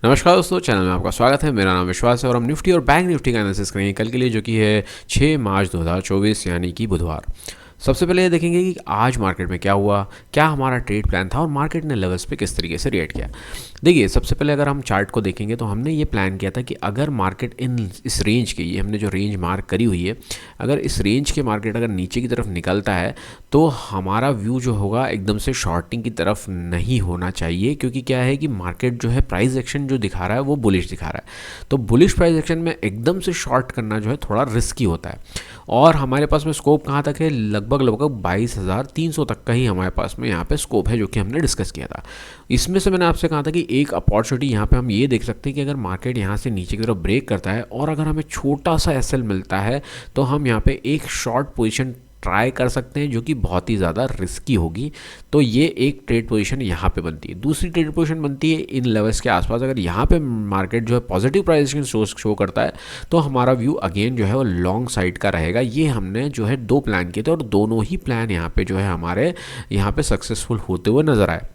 नमस्कार दोस्तों, चैनल में आपका स्वागत है। मेरा नाम विश्वास है और हम निफ्टी और बैंक निफ्टी का एनालिसिस करेंगे कल के लिए, जो कि है 6 मार्च 2024 यानी कि बुधवार। सबसे पहले ये देखेंगे कि आज मार्केट में क्या हुआ, क्या हमारा ट्रेड प्लान था और मार्केट ने लेवल्स पे किस तरीके से रिएक्ट किया। देखिए, सबसे पहले अगर हम चार्ट को देखेंगे तो हमने ये प्लान किया था कि अगर मार्केट इस रेंज की, ये हमने जो रेंज मार्क करी हुई है, अगर इस रेंज के मार्केट अगर नीचे की तरफ निकलता है तो हमारा व्यू जो होगा एकदम से शॉर्टिंग की तरफ नहीं होना चाहिए, क्योंकि क्या है कि मार्केट जो है प्राइस एक्शन जो दिखा रहा है वो बुलिश दिखा रहा है। तो बुलिश प्राइस एक्शन में एकदम से शॉर्ट करना जो है थोड़ा रिस्की होता है। और हमारे पास में स्कोप कहाँ तक है, लगभग 22,300 तक का ही हमारे पास में यहाँ पे स्कोप है, जो कि हमने डिस्कस किया था। इसमें से मैंने आपसे कहा था कि एक अपॉर्चुनिटी यहाँ पे हम ये देख सकते हैं कि अगर मार्केट यहाँ से नीचे की तरफ ब्रेक करता है और अगर हमें छोटा सा एसएल मिलता है तो हम यहाँ पे एक शॉर्ट पोजीशन ट्राई कर सकते हैं, जो कि बहुत ही ज़्यादा रिस्की होगी। तो ये एक ट्रेड पोजीशन यहाँ पे बनती है। दूसरी ट्रेड पोजीशन बनती है इन लेवल्स के आसपास। अगर यहाँ पे मार्केट जो है पॉजिटिव प्राइस शो करता है तो हमारा व्यू अगेन जो है वो लॉन्ग साइड का रहेगा। ये हमने जो है 2 प्लान किए थे और दोनों ही प्लान यहाँ पे जो है हमारे यहाँ पे सक्सेसफुल होते हुए नजर आए।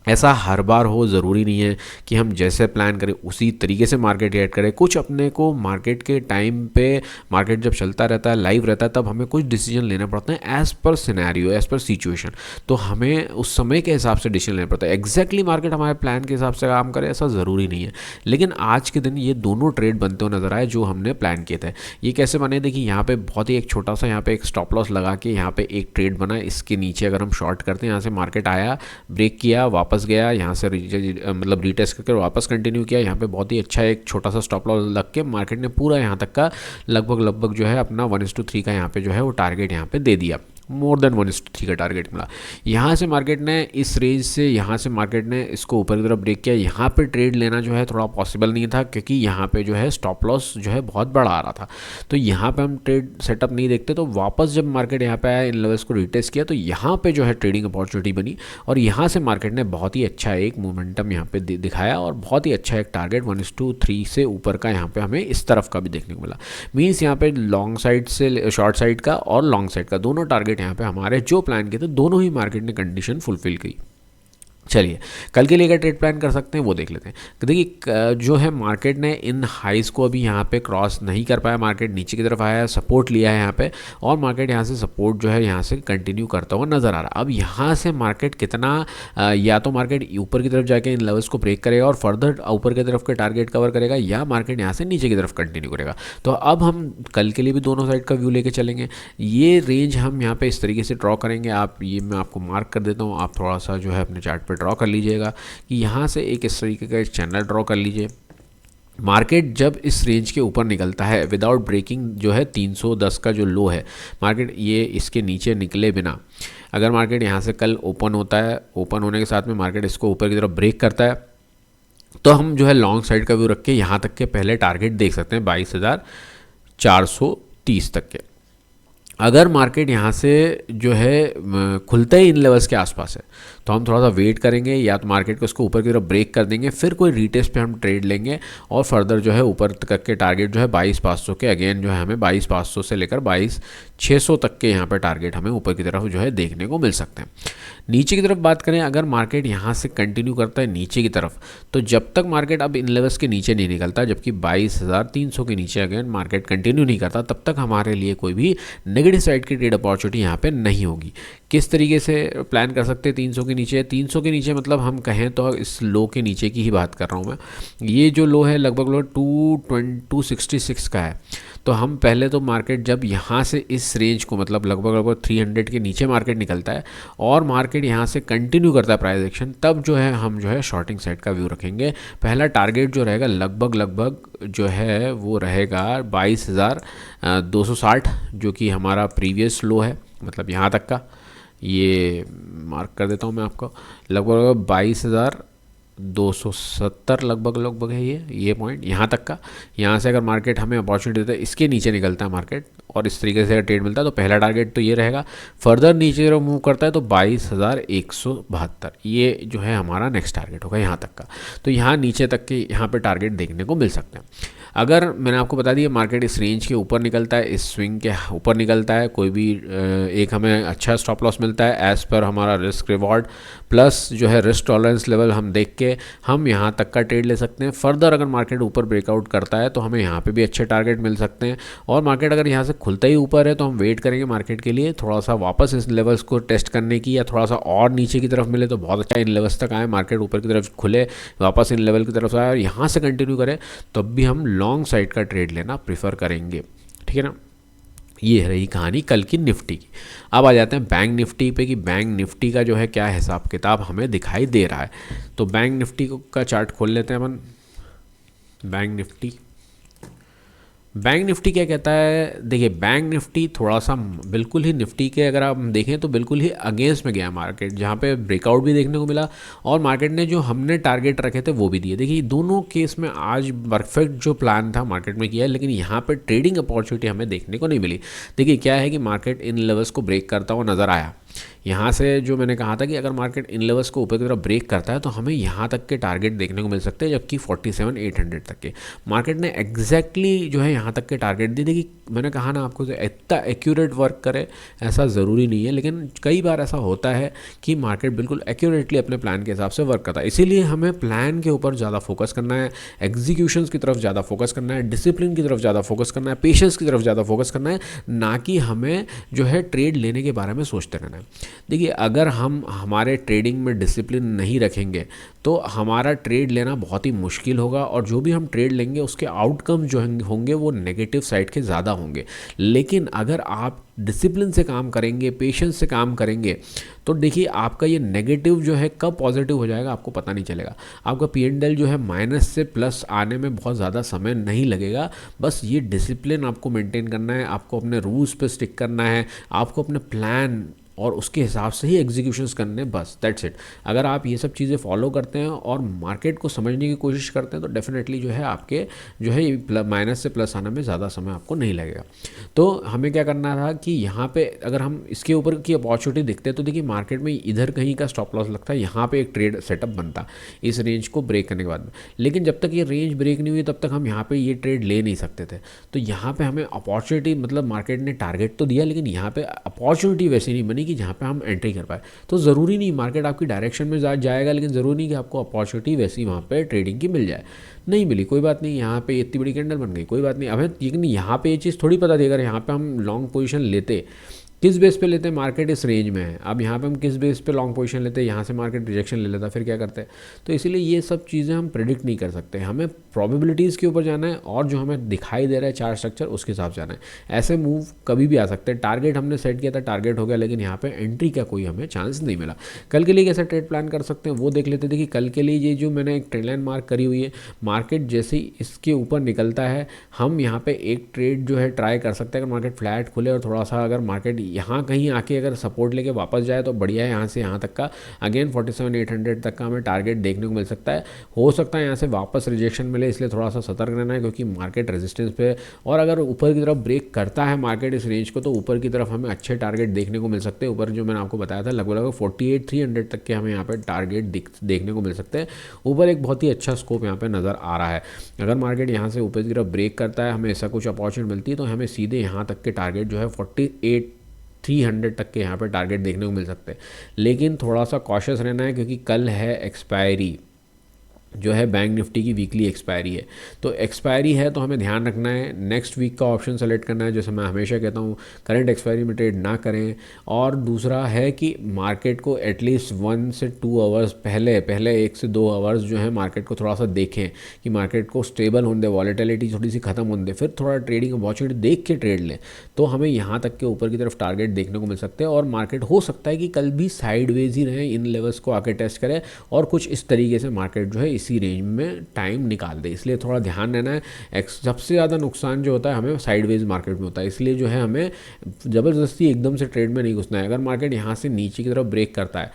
ऐसा हर बार हो ज़रूरी नहीं है कि हम जैसे प्लान करें उसी तरीके से मार्केट रिएक्ट करे। कुछ अपने को मार्केट के टाइम पे, मार्केट जब चलता रहता है, लाइव रहता है, तब हमें कुछ डिसीजन लेना पड़ता है as per scenario, as per situation. तो हमें उस समय के हिसाब से डिसीजन लेना पड़ता है। एग्जैक्टली मार्केट हमारे प्लान के हिसाब से काम करे ऐसा ज़रूरी नहीं है। लेकिन आज के दिन ये दोनों ट्रेड बनते हुए नजर आए जो हमने प्लान किए थे। ये कैसे बने, देखिए यहाँ पे बहुत ही एक छोटा सा यहाँ पे एक स्टॉप लॉस लगा के यहाँ पे एक ट्रेड बना। इसके नीचे अगर हम शॉर्ट करते हैं, यहाँ से मार्केट आया, ब्रेक किया, वापस गया, यहाँ से मतलब रीटेस्ट करके वापस कंटिन्यू किया। यहाँ पे बहुत ही अच्छा एक छोटा सा स्टॉप लॉस लग के मार्केट ने पूरा यहाँ तक का लगभग जो है अपना 1:3 का यहाँ पे जो है वो टारगेट यहाँ पे दे दिया। मोर देन 1:3 का टारगेट मिला। यहाँ से मार्केट ने इस रेंज से, यहाँ से मार्केट ने इसको ऊपर की तरफ ब्रेक किया। यहाँ पे ट्रेड लेना जो है थोड़ा पॉसिबल नहीं था, क्योंकि यहाँ पे जो है स्टॉप लॉस जो है बहुत बड़ा आ रहा था। तो यहाँ पे हम ट्रेड सेटअप नहीं देखते। तो वापस जब मार्केट यहाँ पे आया, इन लेवल्स को रिटेस्ट किया, तो यहाँ पे जो है ट्रेडिंग अपॉर्चुनिटी बनी और यहाँ से मार्केट ने बहुत ही अच्छा एक मोमेंटम यहाँ पे दिखाया और बहुत ही अच्छा एक टारगेट 1:3 से ऊपर का यहाँ पे हमें इस तरफ का भी देखने को मिला। मीन्स यहाँ पे लॉन्ग साइड से शॉर्ट साइड का और लॉन्ग साइड का दोनों टारगेट यहाँ पे हमारे जो प्लान किए थे, दोनों ही मार्केट ने कंडीशन फुलफिल की। चलिए, कल के लिए क्या ट्रेड प्लान कर सकते हैं वो देख लेते हैं। देखिए, जो है मार्केट ने इन हाइस को अभी यहाँ पे क्रॉस नहीं कर पाया। मार्केट नीचे की तरफ आया, सपोर्ट लिया है यहाँ पे, और मार्केट यहाँ से सपोर्ट जो है यहाँ से कंटिन्यू करता हुआ नजर आ रहा है। अब यहाँ से मार्केट कितना, या तो मार्केट ऊपर की तरफ जाके इन लेवल्स को ब्रेक करेगा और फर्दर ऊपर की तरफ के टारगेट कवर करेगा, या मार्केट यहाँ से नीचे की तरफ कंटिन्यू करेगा। तो अब हम कल के लिए भी दोनों साइड का व्यू लेके चलेंगे। ये रेंज हम यहाँ पे इस तरीके से ड्रॉ करेंगे। मैं आपको मार्क कर देता हूँ, आप थोड़ा सा जो है अपने चार्ट पर ड्रॉ कर लीजिएगा कि यहाँ से एक इस तरीके का एक चैनल ड्रॉ कर लीजिए। मार्केट जब इस रेंज के ऊपर निकलता है विदाउट ब्रेकिंग जो है 310 का जो लो है, मार्केट ये इसके नीचे निकले बिना, अगर मार्केट यहाँ से कल ओपन होता है, ओपन होने के साथ में मार्केट इसको ऊपर की तरफ ब्रेक करता है, तो हम जो है लॉन्ग साइड का व्यू रख के यहाँ तक के पहले टारगेट देख सकते हैं 22,430 तक के। अगर मार्केट यहाँ से जो है खुलते ही इन लेवल्स के आसपास है तो हम थोड़ा सा वेट करेंगे, या तो मार्केट को उसको ऊपर की तरफ ब्रेक कर देंगे, फिर कोई रीटेस्ट पे हम ट्रेड लेंगे और फर्दर जो है ऊपर तक के टारगेट जो है 22,500 के, अगेन जो है हमें 22,500 से लेकर 22,600 तक के यहाँ पर टारगेट हमें ऊपर की तरफ जो है देखने को मिल सकते हैं। नीचे की तरफ बात करें, अगर मार्केट यहाँ से कंटिन्यू करता है नीचे की तरफ, तो जब तक मार्केट अब इन लेवल्स के नीचे नहीं निकलता, जबकि 22,300 के नीचे अगेन मार्केट कंटिन्यू नहीं करता, तब तक हमारे लिए कोई भी नेगेटिव साइड की ट्रेड अपॉर्चुनिटी यहाँ पे नहीं होगी। किस तरीके से प्लान कर सकते हैं 300 के नीचे? 300 के नीचे मतलब हम कहें तो इस लो के नीचे की ही बात कर रहा हूँ मैं। ये जो लो है लगभग 266 का है। तो हम पहले तो मार्केट जब यहाँ से इस रेंज को, मतलब लगभग 300 के नीचे मार्केट निकलता है और मार्केट यहाँ से कंटिन्यू करता है प्राइस एक्शन, तब जो है हम जो है शॉर्टिंग साइड का व्यू रखेंगे। पहला टारगेट जो रहेगा लगभग जो है वो रहेगा 22,260, जो कि हमारा प्रीवियस लो है, मतलब यहाँ तक का। ये मार्क कर देता हूँ मैं आपको, लगभग 22,270 लगभग है ये पॉइंट यहाँ तक का। यहाँ से अगर मार्केट हमें अपॉर्चुनिटी देता है, इसके नीचे निकलता है मार्केट और इस तरीके से ट्रेड मिलता है, तो पहला टारगेट तो ये रहेगा। फर्दर नीचे जब मूव करता है तो 22,172 ये जो है हमारा नेक्स्ट टारगेट होगा यहाँ तक का। तो यहाँ नीचे तक के यहाँ पे टारगेट देखने को मिल सकते हैं। अगर मैंने आपको बता दिया मार्केट इस रेंज के ऊपर निकलता है, इस स्विंग के ऊपर निकलता है, कोई भी एक हमें अच्छा स्टॉप लॉस मिलता है एज़ पर हमारा रिस्क रिवॉर्ड प्लस जो है रिस्क टॉलरेंस लेवल हम देख के हम यहाँ तक का ट्रेड ले सकते हैं। फर्दर अगर मार्केट ऊपर ब्रेकआउट करता है तो हमें यहाँ पे भी अच्छे टारगेट मिल सकते हैं, और मार्केट अगर यहाँ से खुलता ही ऊपर है तो हम वेट करेंगे मार्केट के लिए थोड़ा सा वापस इस लेवल्स को टेस्ट करने की, या थोड़ा सा और नीचे की तरफ मिले तो बहुत अच्छा इन लेवल्स तक आए, मार्केट ऊपर की तरफ खुले वापस इन लेवल की तरफ आए और यहाँ से कंटिन्यू करे, तब भी हम लॉन्ग साइड का ट्रेड लेना प्रीफर करेंगे। ठीक है ना, ये रही कहानी कल की निफ्टी की। अब आ जाते हैं बैंक निफ्टी पे कि बैंक निफ्टी का जो है क्या हिसाब किताब हमें दिखाई दे रहा है। तो बैंक निफ्टी का चार्ट खोल लेते हैं अपन। बैंक निफ्टी क्या कहता है, देखिए बैंक निफ्टी थोड़ा सा बिल्कुल ही निफ्टी के अगर आप देखें तो बिल्कुल ही अगेंस्ट में गया मार्केट, जहाँ पे ब्रेकआउट भी देखने को मिला और मार्केट ने जो हमने टारगेट रखे थे वो भी दिए। देखिए दोनों केस में आज परफेक्ट जो प्लान था मार्केट में किया है, लेकिन यहाँ पर ट्रेडिंग अपॉर्चुनिटी हमें देखने को नहीं मिली। देखिए क्या है कि मार्केट इन लेवल्स को ब्रेक करता हुआ नज़र आया। यहाँ से जो मैंने कहा था कि अगर मार्केट इन लेवल्स को ऊपर की तरफ ब्रेक करता है तो हमें यहाँ तक के टारगेट देखने को मिल सकते हैं, जबकि 47,800 तक के मार्केट ने एग्जैक्टली जो है यहाँ तक के टारगेट दिए। देखिए मैंने कहा ना आपको इतना एक्यूरेट वर्क करे ऐसा ज़रूरी नहीं है, लेकिन कई बार ऐसा होता है कि मार्केट बिल्कुल एक्यूरेटली अपने प्लान के हिसाब से वर्क करता है। इसीलिए हमें प्लान के ऊपर ज़्यादा फोकस करना है, एग्जीक्यूशंस की तरफ ज़्यादा फोकस करना है, डिसिप्लिन की तरफ ज़्यादा फोकस करना है, पेशेंस की तरफ ज़्यादा फोकस करना है, ना कि हमें जो है ट्रेड लेने के बारे में सोचते रहना है। देखिए अगर हम हमारे ट्रेडिंग में डिसिप्लिन नहीं रखेंगे तो हमारा ट्रेड लेना बहुत ही मुश्किल होगा, और जो भी हम ट्रेड लेंगे उसके आउटकम जो होंगे वो नेगेटिव साइड के ज़्यादा होंगे। लेकिन अगर आप डिसिप्लिन से काम करेंगे, पेशेंस से काम करेंगे, तो देखिए आपका ये नेगेटिव जो है कब पॉजिटिव हो जाएगा आपको पता नहीं चलेगा। आपका P&L जो है माइनस से प्लस आने में बहुत ज़्यादा समय नहीं लगेगा। बस ये डिसिप्लिन आपको मेंटेन करना है, आपको अपने रूल्स पे स्टिक करना है, आपको अपने प्लान और उसके हिसाब से ही एग्जीक्यूशंस करने, बस दैट्स इट। अगर आप ये सब चीज़ें फॉलो करते हैं और मार्केट को समझने की कोशिश करते हैं तो डेफिनेटली जो है आपके जो है माइनस से प्लस आने में ज़्यादा समय आपको नहीं लगेगा। तो हमें क्या करना था कि यहाँ पे अगर हम इसके ऊपर की अपॉर्चुनिटी देखते हैं तो देखिए मार्केट में इधर कहीं का स्टॉप लॉस लगता है, यहाँ पर एक ट्रेड सेटअप बनता इस रेंज को ब्रेक करने के बाद में। लेकिन जब तक ये रेंज ब्रेक नहीं हुई तब तक हम यहाँ पर ये ट्रेड ले नहीं सकते थे। तो यहाँ पर हमें अपॉर्चुनिटी, मतलब मार्केट ने टारगेट तो दिया लेकिन यहाँ पर अपॉर्चुनिटी वैसी नहीं बनी कि जहाँ पे हम एंट्री कर पाए। तो ज़रूरी नहीं मार्केट आपकी डायरेक्शन में जाएगा, लेकिन ज़रूरी नहीं कि आपको अपॉर्चुनिटी वैसी वहाँ पे ट्रेडिंग की मिल जाए। नहीं मिली कोई बात नहीं, यहाँ पे इतनी बड़ी कैंडल बन गई कोई बात नहीं। हमें लेकिन यहाँ पे ये चीज़ थोड़ी पता थी अगर यहाँ पे हम लॉन्ग पोजीशन लेते, किस बेस पे लेते हैं, मार्केट इस रेंज में है, अब यहाँ पे हम किस बेस पे लॉन्ग पोजीशन लेते हैं, यहाँ से मार्केट रिजेक्शन ले लेता फिर क्या करते हैं। तो इसीलिए ये सब चीज़ें हम प्रेडिक्ट नहीं कर सकते, हमें प्रोबेबिलिटीज़ के ऊपर जाना है और जो हमें दिखाई दे रहा है चार्ट स्ट्रक्चर उसके हिसाब से जाना है। ऐसे मूव कभी भी आ सकते हैं। टारगेट हमने सेट किया था, टारगेट हो गया, लेकिन यहाँ पर एंट्री का कोई हमें चांस नहीं मिला। कल के लिए कैसे ट्रेड प्लान कर सकते हैं वो देख लेते थे कि कल के लिए ये जो मैंने एक ट्रेड लाइन मार्क करी हुई है, मार्केट जैसे ही इसके ऊपर निकलता है हम यहाँ पे एक ट्रेड जो है ट्राई कर सकते हैं। अगर मार्केट फ्लैट खुले और थोड़ा सा अगर मार्केट यहाँ कहीं आके अगर सपोर्ट लेके वापस जाए तो बढ़िया है। यहाँ से यहाँ तक का अगेन 47,800 तक का हमें टारगेट देखने को मिल सकता है। हो सकता है यहाँ से वापस रिजेक्शन मिले, इसलिए थोड़ा सा सतर्क रहना है क्योंकि मार्केट रेजिस्टेंस पे, और अगर ऊपर की तरफ ब्रेक करता है मार्केट इस रेंज को तो ऊपर की तरफ हमें अच्छे टारगेट देखने को मिल सकते हैं। ऊपर जो मैंने आपको बताया था लगभग 48,300 तक के हमें यहाँ पर टारगेट देखने को मिल सकते हैं। ऊपर एक बहुत ही अच्छा स्कोप यहाँ पर नज़र आ रहा है। अगर मार्केट यहाँ से ऊपर की तरफ ब्रेक करता है, हमें ऐसा कुछ अपॉर्चुनिटी मिलती है तो हमें सीधे यहाँ तक के टारगेट जो है 48,300 तक के यहाँ पे टारगेट देखने को मिल सकते हैं। लेकिन थोड़ा सा कॉशियस रहना है क्योंकि कल है एक्सपायरी, जो है बैंक निफ्टी की वीकली एक्सपायरी है। तो एक्सपायरी है तो हमें ध्यान रखना है, नेक्स्ट वीक का ऑप्शन सेलेक्ट करना है। जैसे मैं हमेशा कहता हूँ करंट एक्सपायरी में ट्रेड ना करें। और दूसरा है कि मार्केट को एटलीस्ट 1 से 2 आवर्स पहले 1 से 2 आवर्स जो है मार्केट को थोड़ा सा देखें कि मार्केट को स्टेबल होने दे, वॉलेटिलिटी थोड़ी सी खत्म होने दे, फिर थोड़ा ट्रेडिंग अपॉर्चुनिटी देख के ट्रेड लें तो हमें यहाँ तक के ऊपर की तरफ टारगेट देखने को मिल सकते हैं। और मार्केट हो सकता है कि कल भी साइडवेज ही रहे, इन लेवल्स को आके टेस्ट करें और कुछ इस तरीके से मार्केट जो है इसी रेंज में टाइम निकाल दे। इसलिए थोड़ा ध्यान रहना है। सबसे ज़्यादा नुकसान जो होता है हमें साइडवेज मार्केट में होता है, इसलिए जो है हमें ज़बरदस्ती एकदम से ट्रेड में नहीं घुसना है। अगर मार्केट यहाँ से नीचे की तरफ ब्रेक करता है,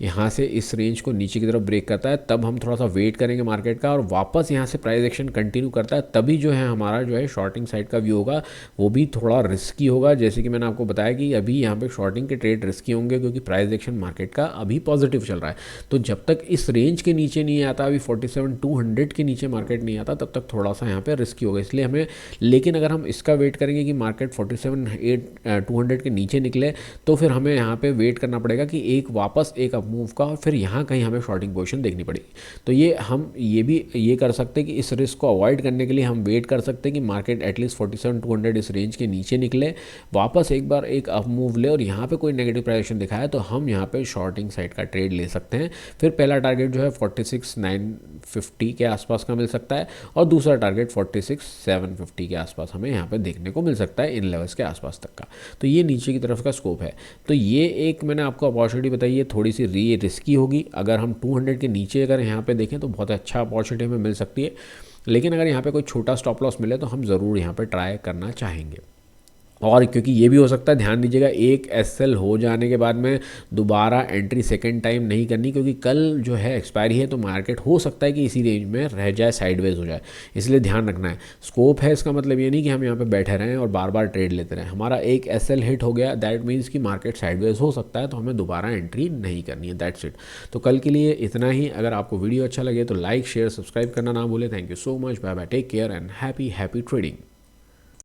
यहाँ से इस रेंज को नीचे की तरफ ब्रेक करता है तब हम थोड़ा सा वेट करेंगे मार्केट का, और वापस यहाँ से प्राइस एक्शन कंटिन्यू करता है तभी जो है हमारा जो है शॉर्टिंग साइड का व्यू होगा, वो भी थोड़ा रिस्की होगा। जैसे कि मैंने आपको बताया कि अभी यहाँ पे शॉर्टिंग के ट्रेड रिस्की होंगे क्योंकि प्राइस एक्शन मार्केट का अभी पॉजिटिव चल रहा है। तो जब तक इस रेंज के नीचे नहीं आता, अभी 47,200 के नीचे मार्केट नहीं आता, तब तक थोड़ा सा यहाँ पे रिस्की होगा, इसलिए हमें। लेकिन अगर हम इसका वेट करेंगे कि मार्केट 47,200 के नीचे निकले, तो फिर हमें यहाँ पे वेट करना पड़ेगा कि एक वापस एक अप मूव का, और फिर यहाँ कहीं हमें शॉर्टिंग पोजीशन देखनी पड़ेगी। तो ये हम ये कर सकते हैं कि इस रिस्क को अवॉइड करने के लिए हम वेट कर सकते हैं कि मार्केट एटलीस्ट 47,200 इस रेंज के नीचे निकले, वापस एक बार एक अप मूव ले, और यहाँ पे कोई नेगेटिव प्राइस एक्शन दिखाया तो हम यहाँ पे शॉर्टिंग साइड का ट्रेड ले सकते हैं। फिर पहला टारगेट जो है 46,950 के आसपास का मिल सकता है, और दूसरा टारगेट 46,750 के आसपास हमें यहाँ पे देखने को मिल सकता है, इन लेवल्स के आसपास तक का। तो ये नीचे की तरफ का स्कोप है। तो ये एक मैंने आपको अपॉर्चुनिटी बताई है, थोड़ी सी रिस्की होगी। अगर हम 200 के नीचे अगर यहाँ पे देखें तो बहुत अच्छा अपॉर्चुनिटी हमें मिल सकती है, लेकिन अगर यहाँ पे कोई छोटा स्टॉप लॉस मिले तो हम ज़रूर यहाँ पे ट्राई करना चाहेंगे। और क्योंकि ये भी हो सकता है, ध्यान दीजिएगा, एक एसएल हो जाने के बाद में दोबारा एंट्री सेकंड टाइम नहीं करनी, क्योंकि कल जो है एक्सपायरी है, तो मार्केट हो सकता है कि इसी रेंज में रह जाए, साइडवेज हो जाए, इसलिए ध्यान रखना है। स्कोप है, इसका मतलब ये नहीं कि हम यहाँ पे बैठे रहें और बार बार ट्रेड लेते रहें। हमारा एक एसएल हिट हो गया, दैट मीन्स कि मार्केट साइडवेज हो सकता है, तो हमें दोबारा एंट्री नहीं करनी है, दैट्स इट। तो कल के लिए इतना ही। अगर आपको वीडियो अच्छा लगे तो लाइक शेयर सब्सक्राइब करना ना भूलें। Thank you so much, bye bye, take care and happy trading.